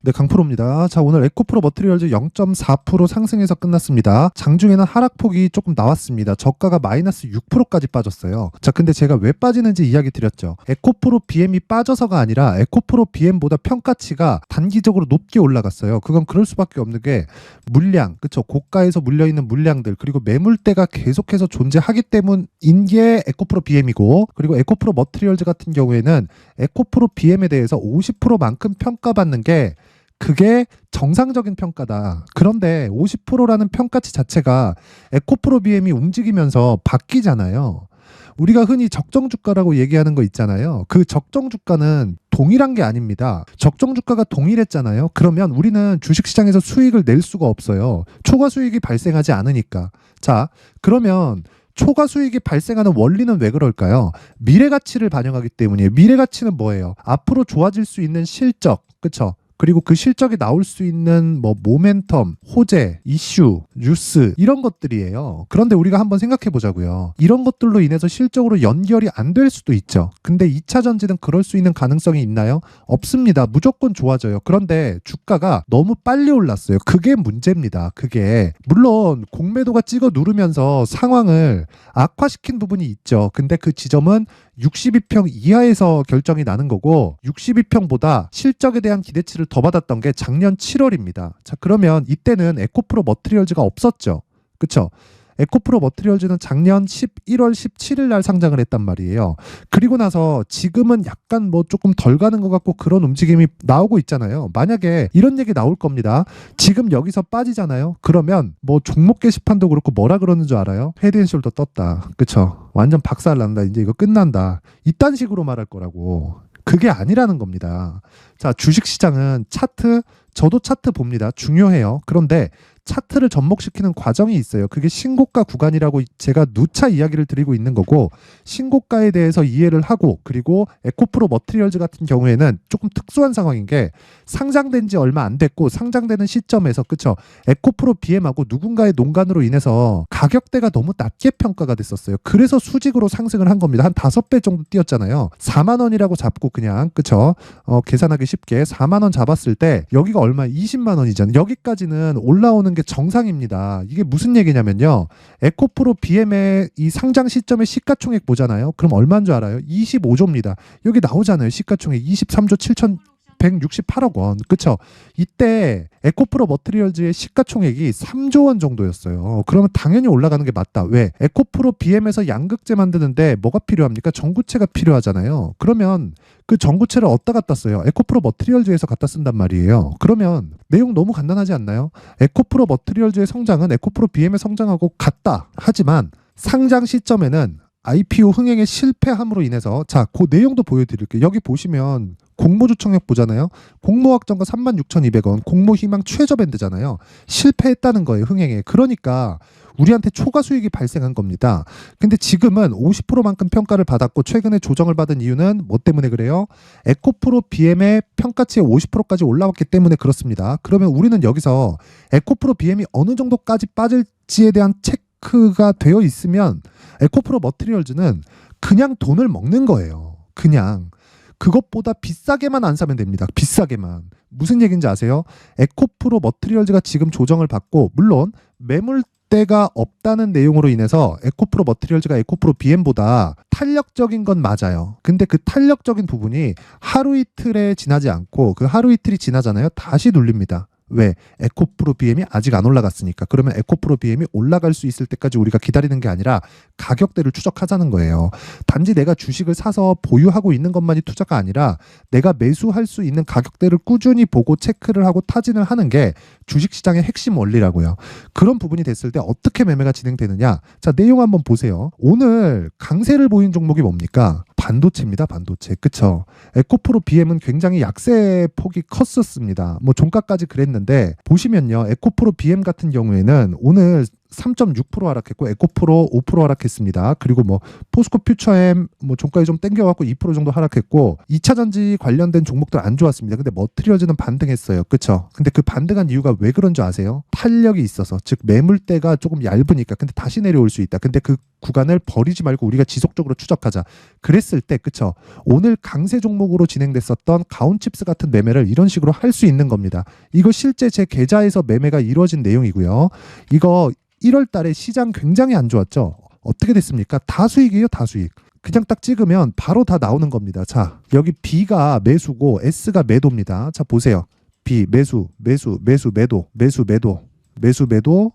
네, 강프로입니다. 자, 오늘 에코프로 머티리얼즈 0.4% 상승해서 끝났습니다. 장중에는 하락폭이 조금 나왔습니다. 저가가 마이너스 6%까지 빠졌어요. 자, 근데 제가 왜 빠지는지 이야기 드렸죠. 에코프로 BM이 빠져서가 아니라 에코프로 BM보다 평가치가 단기적으로 높게 올라갔어요. 그건 그럴 수밖에 없는 게 물량, 그쵸? 고가에서 물려있는 물량들, 그리고 매물대가 계속해서 존재하기 때문인 게 에코프로 BM이고, 그리고 에코프로 머티리얼즈 같은 경우에는 에코프로 BM에 대해서 50%만큼 평가받는 게 그게 정상적인 평가다. 그런데 50%라는 평가치 자체가 에코프로 BM이 움직이면서 바뀌잖아요. 우리가 흔히 적정 주가라고 얘기하는 거 있잖아요. 그 적정 주가는 동일한 게 아닙니다. 적정 주가가 동일했잖아요. 그러면 우리는 주식시장에서 수익을 낼 수가 없어요. 초과 수익이 발생하지 않으니까. 자, 그러면 초과 수익이 발생하는 원리는 왜 그럴까요? 미래 가치를 반영하기 때문이에요. 미래 가치는 뭐예요? 앞으로 좋아질 수 있는 실적, 그쵸? 그리고 그 실적이 나올 수 있는 뭐 모멘텀, 호재, 이슈, 뉴스 이런 것들이에요. 그런데 우리가 한번 생각해 보자고요. 이런 것들로 인해서 실적으로 연결이 안 될 수도 있죠. 근데 2차 전지는 그럴 수 있는 가능성이 있나요? 없습니다. 무조건 좋아져요. 그런데 주가가 너무 빨리 올랐어요. 그게 문제입니다. 그게 물론 공매도가 찍어 누르면서 상황을 악화시킨 부분이 있죠. 근데 그 지점은 62평 이하에서 결정이 나는 거고 62평보다 실적에 대한 기대치를 더 받았던 게 작년 7월입니다. 자, 그러면 이때는 에코프로 머티리얼즈가 없었죠. 그쵸? 에코프로 머티리얼즈는 작년 11월 17일 날 상장을 했단 말이에요. 그리고 나서 지금은 약간 뭐 조금 덜 가는 것 같고 그런 움직임이 나오고 있잖아요. 만약에 이런 얘기 나올 겁니다. 지금 여기서 빠지잖아요. 그러면 뭐 종목 게시판도 그렇고 뭐라 그러는 줄 알아요? 헤드앤숄더 떴다. 그쵸? 완전 박살난다. 이제 이거 끝난다. 이딴 식으로 말할 거라고. 그게 아니라는 겁니다. 자, 주식시장은 차트, 저도 차트 봅니다. 중요해요. 그런데 차트를 접목시키는 과정이 있어요. 그게 신고가 구간이라고 제가 누차 이야기를 드리고 있는 거고, 신고가에 대해서 이해를 하고, 그리고 에코프로 머티리얼즈 같은 경우에는 조금 특수한 상황인 게 상장된 지 얼마 안 됐고 상장되는 시점에서, 그쵸? 에코프로 BM하고 누군가의 농간으로 인해서 가격대가 너무 낮게 평가가 됐었어요. 그래서 수직으로 상승을 한 겁니다. 한 5배 정도 뛰었잖아요. 4만 원이라고 잡고 그냥, 그쵸? 계산하기 쉽게 4만 원 잡았을 때 여기가 얼마? 20만 원이잖아요. 여기까지는 올라오는 게 정상입니다. 이게 무슨 얘기냐면요. 에코프로 BM의 이 상장 시점의 시가총액 보잖아요. 그럼 얼마인 줄 알아요? 25조입니다. 여기 나오잖아요. 시가총액 23조 7,168억 원. 그쵸? 이때 에코프로 머티리얼즈의 시가총액이 3조 원 정도였어요. 그러면 당연히 올라가는 게 맞다. 왜? 에코프로 BM에서 양극재 만드는데 뭐가 필요합니까? 전구체가 필요하잖아요. 그러면 그 전구체를 어디다 갖다 써요? 에코프로 머티리얼즈에서 갖다 쓴단 말이에요. 그러면 내용 너무 간단하지 않나요? 에코프로 머티리얼즈의 성장은 에코프로 BM의 성장하고 같다. 하지만 상장 시점에는 IPO 흥행의 실패함으로 인해서, 자, 그 내용도 보여드릴게요. 여기 보시면 공모주총액 보잖아요. 공모확정가 36,200원, 공모희망 최저밴드잖아요. 실패했다는 거예요, 흥행에. 그러니까 우리한테 초과 수익이 발생한 겁니다. 근데 지금은 50%만큼 평가를 받았고 최근에 조정을 받은 이유는 뭐 때문에 그래요? 에코프로 BM의 평가치의 50%까지 올라왔기 때문에 그렇습니다. 그러면 우리는 여기서 에코프로 BM이 어느 정도까지 빠질지에 대한 체크가 되어 있으면 에코프로 머티리얼즈는 그냥 돈을 먹는 거예요. 그냥. 그것보다 비싸게만 안 사면 됩니다. 비싸게만. 무슨 얘기인지 아세요? 에코프로 머티리얼즈가 지금 조정을 받고, 물론 매물대가 없다는 내용으로 인해서 에코프로 머티리얼즈가 에코프로 BM보다 탄력적인 건 맞아요. 근데 그 탄력적인 부분이 하루 이틀에 지나지 않고, 그 하루 이틀이 지나잖아요. 다시 눌립니다. 왜? 에코프로 BM이 아직 안 올라갔으니까. 그러면 에코프로 BM이 올라갈 수 있을 때까지 우리가 기다리는 게 아니라 가격대를 추적하자는 거예요. 단지 내가 주식을 사서 보유하고 있는 것만이 투자가 아니라 내가 매수할 수 있는 가격대를 꾸준히 보고 체크를 하고 타진을 하는 게 주식시장의 핵심 원리라고요. 그런 부분이 됐을 때 어떻게 매매가 진행되느냐. 자, 내용 한번 보세요. 오늘 강세를 보인 종목이 뭡니까? 반도체입니다. 반도체. 그쵸? 에코프로 BM은 굉장히 약세 폭이 컸었습니다. 뭐 종가까지 그랬는데 보시면요. 에코프로 BM 같은 경우에는 오늘 3.6% 하락했고 에코프로 5% 하락했습니다. 그리고 뭐 포스코 퓨처엠 뭐 종가에 좀 땡겨갖고 2% 정도 하락했고 2차 전지 관련된 종목들 안 좋았습니다. 근데 머트리얼즈는 반등했어요. 그쵸? 근데 그 반등한 이유가 왜 그런 줄 아세요? 탄력이 있어서, 즉 매물대가 조금 얇으니까. 근데 다시 내려올 수 있다. 근데 그 구간을 버리지 말고 우리가 지속적으로 추적하자. 그랬을 때, 그쵸? 오늘 강세 종목으로 진행됐었던 가온칩스 같은 매매를 이런 식으로 할 수 있는 겁니다. 이거 실제 제 계좌에서 매매가 이루어진 내용이고요. 이거 1월 달에 시장 굉장히 안 좋았죠? 어떻게 됐습니까? 다 수익이에요, 다 수익. 그냥 딱 찍으면 바로 다 나오는 겁니다. 자, 여기 B가 매수고 S가 매도입니다. 자, 보세요. B 매수, 매수, 매수, 매도, 매수, 매도, 매수, 매도,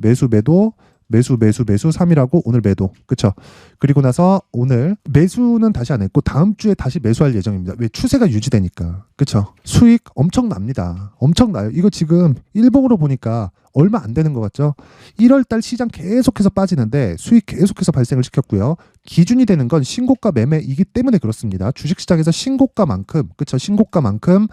매수, 매도, 매수, 매수, 매수 3이라고 오늘 매도. 그쵸? 그리고 나서 오늘 매수는 다시 안 했고 다음 주에 다시 매수할 예정입니다. 왜? 추세가 유지되니까. 그쵸? 수익 엄청납니다. 엄청나요. 이거 지금 일봉으로 보니까 얼마 안 되는 것 같죠? 1월 달 시장 계속해서 빠지는데 수익 계속해서 발생을 시켰고요. 기준이 되는 건 신고가 매매이기 때문에 그렇습니다. 주식시장에서 신고가만큼, 그쵸? 신고가만큼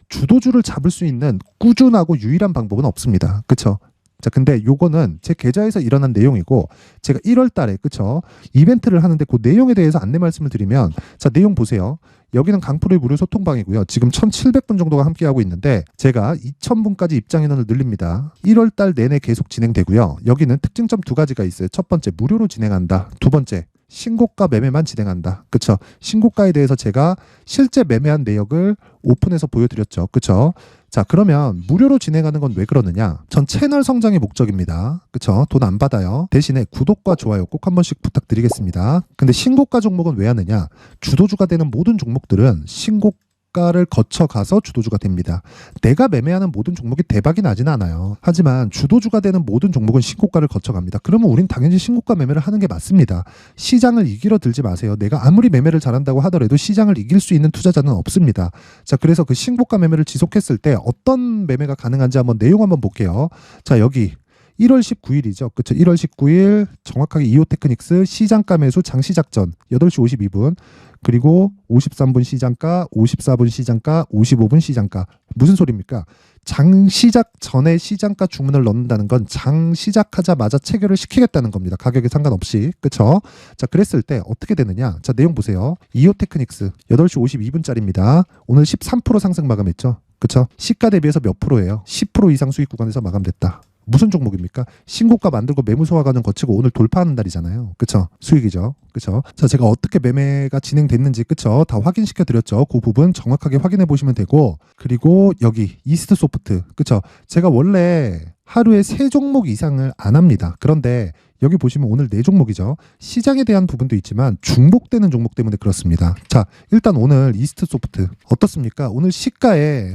주도주를 잡을 수 있는 꾸준하고 유일한 방법은 없습니다. 그쵸? 자, 근데 요거는 제 계좌에서 일어난 내용이고 제가 1월 달에, 그쵸? 이벤트를 하는데 그 내용에 대해서 안내 말씀을 드리면, 자, 내용 보세요. 여기는 강프로의 무료 소통방이고요. 지금 1,700분 정도가 함께하고 있는데 제가 2,000분까지 입장 인원을 늘립니다. 1월 달 내내 계속 진행되고요. 여기는 특징점 두 가지가 있어요. 첫 번째, 무료로 진행한다. 두 번째, 신고가 매매만 진행한다. 그쵸? 신고가에 대해서 제가 실제 매매한 내역을 오픈해서 보여드렸죠. 그쵸? 자, 그러면 무료로 진행하는 건 왜 그러느냐? 전 채널 성장의 목적입니다. 그쵸? 돈 안 받아요. 대신에 구독과 좋아요 꼭 한 번씩 부탁드리겠습니다. 근데 신고가 종목은 왜 하느냐? 주도주가 되는 모든 종목들은 신고가를 거쳐가서 주도주가 됩니다. 내가 매매하는 모든 종목이 대박이 나지는 않아요. 하지만 주도주가 되는 모든 종목은 신고가를 거쳐갑니다. 그러면 우린 당연히 신고가 매매를 하는 게 맞습니다. 시장을 이기려 들지 마세요. 내가 아무리 매매를 잘한다고 하더라도 시장을 이길 수 있는 투자자는 없습니다. 자, 그래서 그 신고가 매매를 지속했을 때 어떤 매매가 가능한지 한번 내용 한번 볼게요. 자, 여기 1월 19일이죠. 그쵸? 1월 19일 정확하게 이오테크닉스 시장가 매수 장시작전 8시 52분, 그리고 53분 시장가, 54분 시장가, 55분 시장가. 무슨 소리입니까? 장 시작 전에 시장가 주문을 넣는다는 건 장 시작하자마자 체결을 시키겠다는 겁니다. 가격에 상관없이. 그쵸? 자, 그랬을 때 어떻게 되느냐? 자, 내용 보세요. 이오테크닉스 8시 52분짜리입니다. 오늘 13% 상승 마감했죠. 그쵸? 시가 대비해서 몇 프로예요? 10% 이상 수익 구간에서 마감됐다. 무슨 종목입니까? 신고가 만들고 매물소화 과정 거치고 오늘 돌파하는 날이잖아요. 그쵸? 수익이죠. 그쵸? 자, 제가 어떻게 매매가 진행됐는지, 그쵸? 다 확인시켜 드렸죠. 그 부분 정확하게 확인해 보시면 되고, 그리고 여기 이스트 소프트, 그쵸? 제가 원래 하루에 3종목 이상을 안 합니다. 그런데 여기 보시면 오늘 4종목이죠. 시장에 대한 부분도 있지만 중복되는 종목 때문에 그렇습니다. 자, 일단 오늘 이스트 소프트 어떻습니까? 오늘 시가에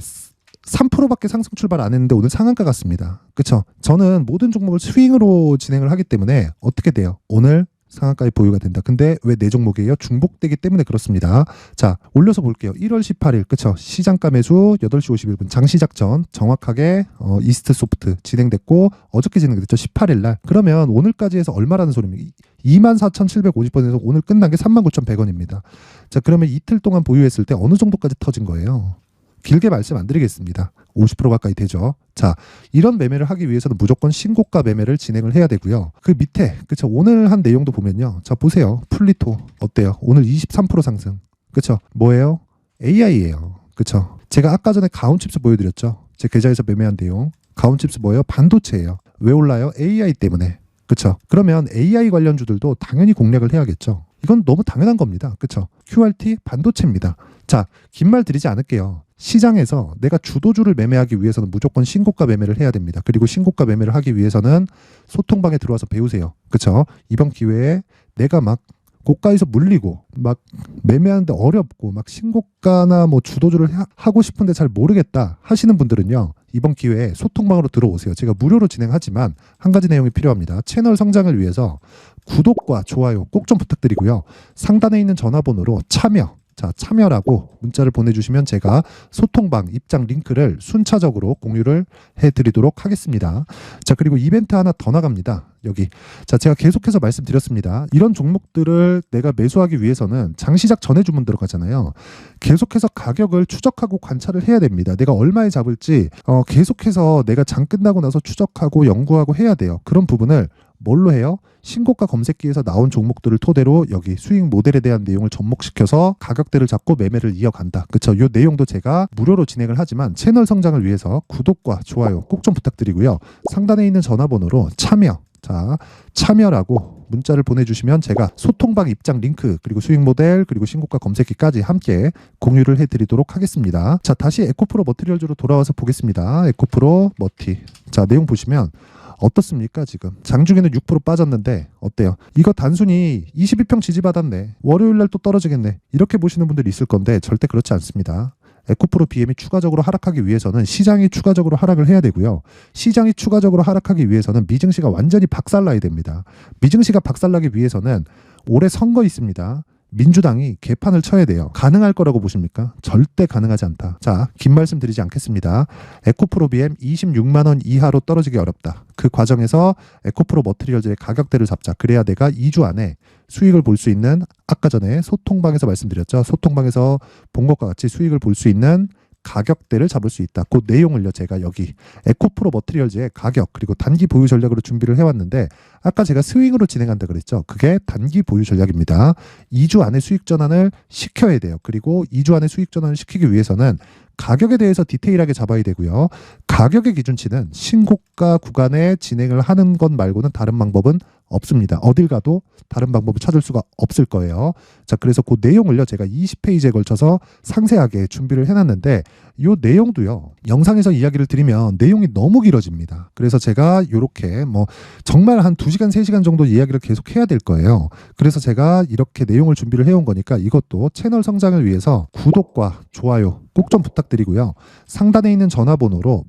3%밖에 상승 출발 안 했는데 오늘 상한가 같습니다. 그쵸? 저는 모든 종목을 스윙으로 진행을 하기 때문에 어떻게 돼요? 오늘 상한가에 보유가 된다. 근데 왜 내 종목이에요? 중복되기 때문에 그렇습니다. 자, 올려서 볼게요. 1월 18일, 그쵸? 시장가 매수 8시 51분 장시작 전 정확하게 이스트 소프트 진행됐고 어저께 진행됐죠. 18일 날. 그러면 오늘까지 해서 얼마라는 소리입니까? 24,750원에서 오늘 끝난 게 39,100원입니다. 자, 그러면 이틀 동안 보유했을 때 어느 정도까지 터진 거예요? 길게 말씀 안 드리겠습니다. 50% 가까이 되죠. 자, 이런 매매를 하기 위해서는 무조건 신고가 매매를 진행을 해야 되고요. 그 밑에, 그쵸? 오늘 한 내용도 보면요. 자, 보세요. 플리토 어때요? 오늘 23% 상승. 그쵸? 뭐예요? AI예요. 그쵸? 제가 아까 전에 가온칩스 보여드렸죠. 제 계좌에서 매매한 내용. 가온칩스 뭐예요? 반도체예요. 왜 올라요? AI 때문에. 그쵸? 그러면 AI 관련주들도 당연히 공략을 해야겠죠. 이건 너무 당연한 겁니다. 그쵸? QRT 반도체입니다. 자, 긴 말 드리지 않을게요. 시장에서 내가 주도주를 매매하기 위해서는 무조건 신고가 매매를 해야 됩니다. 그리고 신고가 매매를 하기 위해서는 소통방에 들어와서 배우세요. 그쵸? 이번 기회에 내가 막 고가에서 물리고 막 매매하는데 어렵고 막 신고가나 뭐 주도주를 하고 싶은데 잘 모르겠다 하시는 분들은요. 이번 기회에 소통방으로 들어오세요. 제가 무료로 진행하지만 한 가지 내용이 필요합니다. 채널 성장을 위해서 구독과 좋아요 꼭 좀 부탁드리고요. 상단에 있는 전화번호로 참여 자, 참여라고 문자를 보내주시면 제가 소통방 입장 링크를 순차적으로 공유를 해드리도록 하겠습니다. 자, 그리고 이벤트 하나 더 나갑니다. 여기. 자, 제가 계속해서 말씀드렸습니다. 이런 종목들을 내가 매수하기 위해서는 장 시작 전에 주문 들어가잖아요. 계속해서 가격을 추적하고 관찰을 해야 됩니다. 내가 얼마에 잡을지 계속해서 내가 장 끝나고 나서 추적하고 연구하고 해야 돼요. 그런 부분을 뭘로 해요? 신고가 검색기에서 나온 종목들을 토대로 여기 수익 모델에 대한 내용을 접목시켜서 가격대를 잡고 매매를 이어간다. 그쵸? 이 내용도 제가 무료로 진행을 하지만 채널 성장을 위해서 구독과 좋아요 꼭 좀 부탁드리고요. 상단에 있는 전화번호로 참여라고 문자를 보내주시면 제가 소통방 입장 링크 그리고 수익 모델 그리고 신고가 검색기까지 함께 공유를 해드리도록 하겠습니다. 자, 다시 에코프로 머티리얼즈로 돌아와서 보겠습니다. 에코프로 머티. 자, 내용 보시면 어떻습니까? 지금 장중에는 6% 빠졌는데 어때요? 이거 단순히 22평 지지받았네, 월요일날 또 떨어지겠네, 이렇게 보시는 분들이 있을 건데 절대 그렇지 않습니다. 에코프로 BM이 추가적으로 하락하기 위해서는 시장이 추가적으로 하락을 해야 되고요. 시장이 추가적으로 하락하기 위해서는 미증시가 완전히 박살나야 됩니다. 미증시가 박살나기 위해서는 올해 선거 있습니다. 민주당이 개판을 쳐야 돼요. 가능할 거라고 보십니까? 절대 가능하지 않다. 자, 긴 말씀 드리지 않겠습니다. 에코프로 BM 26만 원 이하로 떨어지기 어렵다. 그 과정에서 에코프로 머티리얼즈의 가격대를 잡자. 그래야 내가 2주 안에 수익을 볼 수 있는, 아까 전에 소통방에서 말씀드렸죠. 소통방에서 본 것과 같이 수익을 볼 수 있는 가격대를 잡을 수 있다. 그 내용을요, 제가 여기 에코프로 머티리얼즈의 가격 그리고 단기 보유 전략으로 준비를 해왔는데, 아까 제가 스윙으로 진행한다 그랬죠. 그게 단기 보유 전략입니다. 2주 안에 수익 전환을 시켜야 돼요. 그리고 2주 안에 수익 전환을 시키기 위해서는 가격에 대해서 디테일하게 잡아야 되고요. 가격의 기준치는 신고가 구간에 진행을 하는 것 말고는 다른 방법은 없습니다. 어딜 가도 다른 방법을 찾을 수가 없을 거예요. 자, 그래서 그 내용을요, 제가 20페이지에 걸쳐서 상세하게 준비를 해놨는데, 이 내용도요, 영상에서 이야기를 드리면 내용이 너무 길어집니다. 그래서 제가 이렇게 정말 한 2시간, 3시간 정도 이야기를 계속 해야 될 거예요. 그래서 제가 이렇게 내용을 준비를 해온 거니까 이것도 채널 성장을 위해서 구독과 좋아요 꼭 좀 부탁드리고요. 상단에 있는 전화번호로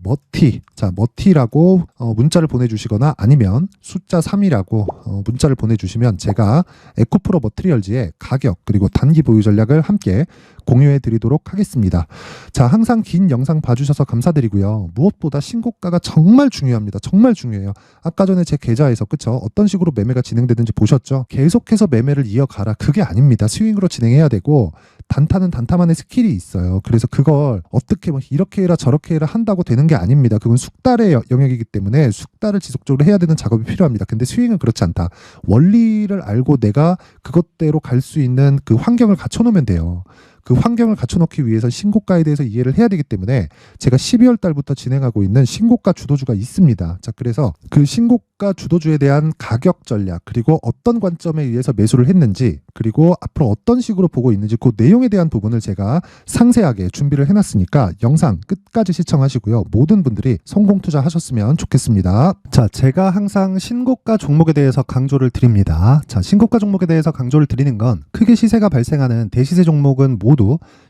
머티라고 문자를 보내주시거나 아니면 숫자 3이라고 문자를 보내주시면 제가 에코프로 머티리얼즈의 가격 그리고 단기 보유 전략을 함께 공유해 드리도록 하겠습니다. 자, 항상 긴 영상 봐주셔서 감사드리고요. 무엇보다 신고가가 정말 중요합니다. 정말 중요해요. 아까 전에 제 계좌에서 그쵸? 어떤 식으로 매매가 진행되는지 보셨죠? 계속해서 매매를 이어가라. 그게 아닙니다. 스윙으로 진행해야 되고, 단타는 단타만의 스킬이 있어요. 그래서 그걸 어떻게 이렇게 해라 저렇게 해라 한다고 되는 게 아닙니다. 그건 숙달의 영역이기 때문에 숙달을 지속적으로 해야 되는 작업이 필요합니다. 근데 스윙은 그렇지 않다. 원리를 알고 내가 그것대로 갈 수 있는 그 환경을 갖춰놓으면 돼요. 그 환경을 갖춰놓기 위해서 신고가에 대해서 이해를 해야 되기 때문에 제가 12월 달부터 진행하고 있는 신고가 주도주가 있습니다. 자, 그래서 그 신고가 주도주에 대한 가격 전략 그리고 어떤 관점에 의해서 매수를 했는지 그리고 앞으로 어떤 식으로 보고 있는지 그 내용에 대한 부분을 제가 상세하게 준비를 해놨으니까 영상 끝까지 시청하시고요. 모든 분들이 성공 투자하셨으면 좋겠습니다. 자, 제가 항상 신고가 종목에 대해서 강조를 드립니다. 자, 신고가 종목에 대해서 강조를 드리는 건 크게 시세가 발생하는 대시세 종목은 모두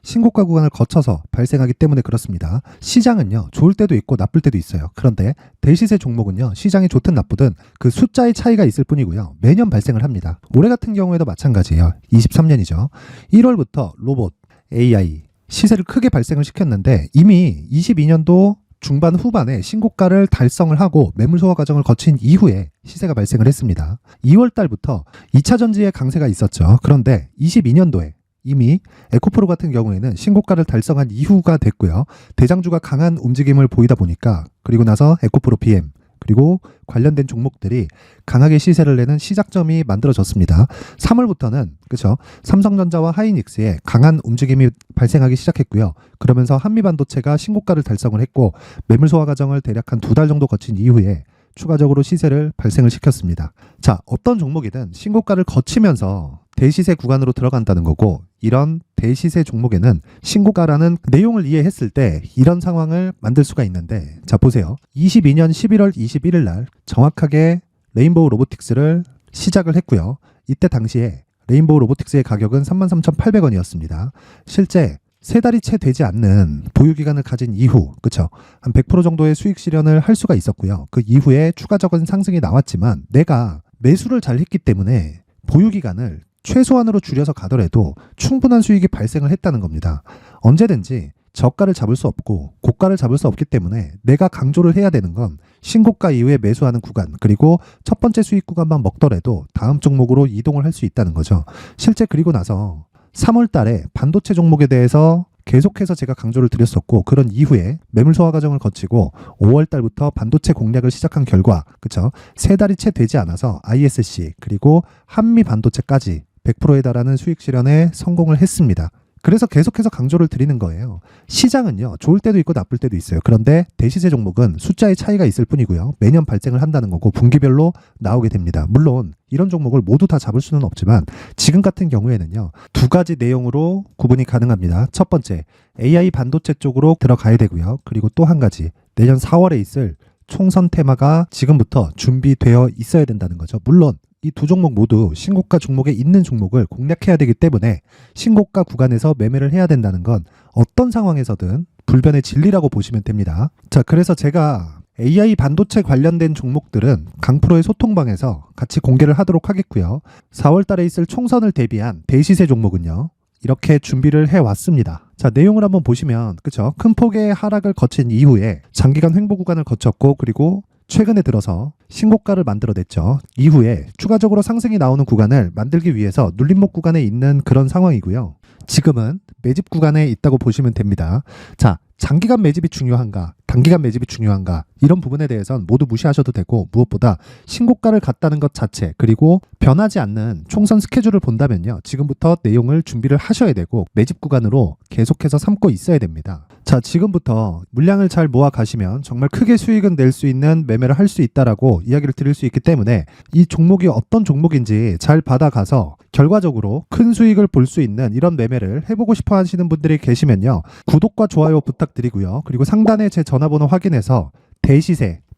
신고가 구간을 거쳐서 발생하기 때문에 그렇습니다. 시장은요, 좋을 때도 있고 나쁠 때도 있어요. 그런데 대시세 종목은요, 시장이 좋든 나쁘든 그 숫자의 차이가 있을 뿐이고요. 매년 발생을 합니다. 올해 같은 경우에도 마찬가지예요. 23년이죠. 1월부터 로봇, AI 시세를 크게 발생을 시켰는데 이미 22년도 중반 후반에 신고가를 달성을 하고 매물 소화 과정을 거친 이후에 시세가 발생을 했습니다. 2월 달부터 2차 전지의 강세가 있었죠. 그런데 22년도에 이미 에코프로 같은 경우에는 신고가를 달성한 이후가 됐고요. 대장주가 강한 움직임을 보이다 보니까 그리고 나서 에코프로 BM 그리고 관련된 종목들이 강하게 시세를 내는 시작점이 만들어졌습니다. 3월부터는 그렇죠. 삼성전자와 하이닉스의 강한 움직임이 발생하기 시작했고요. 그러면서 한미반도체가 신고가를 달성을 했고 매물 소화 과정을 대략 한 2달 정도 거친 이후에 추가적으로 시세를 발생을 시켰습니다. 자, 어떤 종목이든 신고가를 거치면서 대시세 구간으로 들어간다는 거고, 이런 대시세 종목에는 신고가라는 내용을 이해했을 때 이런 상황을 만들 수가 있는데, 자 보세요. 22년 11월 21일 날 정확하게 레인보우 로보틱스를 시작을 했고요. 이때 당시에 레인보우 로보틱스의 가격은 33,800원이었습니다. 실제 3달이 채 되지 않는 보유기간을 가진 이후, 그쵸? 한 100% 정도의 수익 실현을 할 수가 있었고요. 그 이후에 추가적인 상승이 나왔지만 내가 매수를 잘 했기 때문에 보유기간을 최소한으로 줄여서 가더라도 충분한 수익이 발생을 했다는 겁니다. 언제든지 저가를 잡을 수 없고 고가를 잡을 수 없기 때문에 내가 강조를 해야 되는 건 신고가 이후에 매수하는 구간, 그리고 첫 번째 수익 구간만 먹더라도 다음 종목으로 이동을 할 수 있다는 거죠. 실제 그리고 나서 3월 달에 반도체 종목에 대해서 계속해서 제가 강조를 드렸었고, 그런 이후에 매물 소화 과정을 거치고 5월 달부터 반도체 공략을 시작한 결과, 그쵸? 3달이 채 되지 않아서 ISC 그리고 한미 반도체까지 100%에 달하는 수익 실현에 성공을 했습니다. 그래서 계속해서 강조를 드리는 거예요. 시장은요, 좋을 때도 있고 나쁠 때도 있어요. 그런데 대시세 종목은 숫자의 차이가 있을 뿐이고요. 매년 발생을 한다는 거고 분기별로 나오게 됩니다. 물론 이런 종목을 모두 다 잡을 수는 없지만 지금 같은 경우에는요, 두 가지 내용으로 구분이 가능합니다. 첫 번째, AI 반도체 쪽으로 들어가야 되고요. 그리고 또 한 가지, 내년 4월에 있을 총선 테마가 지금부터 준비되어 있어야 된다는 거죠. 물론 이 두 종목 모두 신고가 종목에 있는 종목을 공략해야 되기 때문에 신고가 구간에서 매매를 해야 된다는 건 어떤 상황에서든 불변의 진리라고 보시면 됩니다. 자, 그래서 제가 AI 반도체 관련된 종목들은 강프로의 소통방에서 같이 공개를 하도록 하겠고요. 4월 달에 있을 총선을 대비한 대시세 종목은요, 이렇게 준비를 해왔습니다. 자, 내용을 한번 보시면, 그쵸? 큰 폭의 하락을 거친 이후에 장기간 횡보 구간을 거쳤고, 그리고 최근에 들어서 신고가를 만들어냈죠. 이후에 추가적으로 상승이 나오는 구간을 만들기 위해서 눌림목 구간에 있는 그런 상황이고요. 지금은 매집 구간에 있다고 보시면 됩니다. 자, 장기간 매집이 중요한가, 단기간 매집이 중요한가, 이런 부분에 대해서는 모두 무시하셔도 되고, 무엇보다 신고가를 갔다는 것 자체, 그리고 변하지 않는 총선 스케줄을 본다면요, 지금부터 내용을 준비를 하셔야 되고 매집 구간으로 계속해서 삼고 있어야 됩니다. 자, 지금부터 물량을 잘 모아 가시면 정말 크게 수익은 낼 수 있는 매매를 할 수 있다라고 이야기를 드릴 수 있기 때문에 이 종목이 어떤 종목인지 잘 받아가서 결과적으로 큰 수익을 볼 수 있는 이런 매매를 해보고 싶어 하시는 분들이 계시면요, 구독과 좋아요 부탁드리고요. 그리고 상단에 제 전화번호 확인해서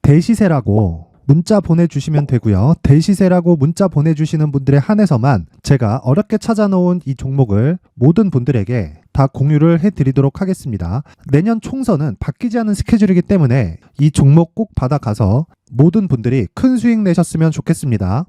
대시세라고 문자 보내주시면 되고요. 대시세라고 문자 보내주시는 분들에 한해서만 제가 어렵게 찾아놓은 이 종목을 모든 분들에게 다 공유를 해드리도록 하겠습니다. 내년 총선은 바뀌지 않은 스케줄이기 때문에 이 종목 꼭 받아가서 모든 분들이 큰 수익 내셨으면 좋겠습니다.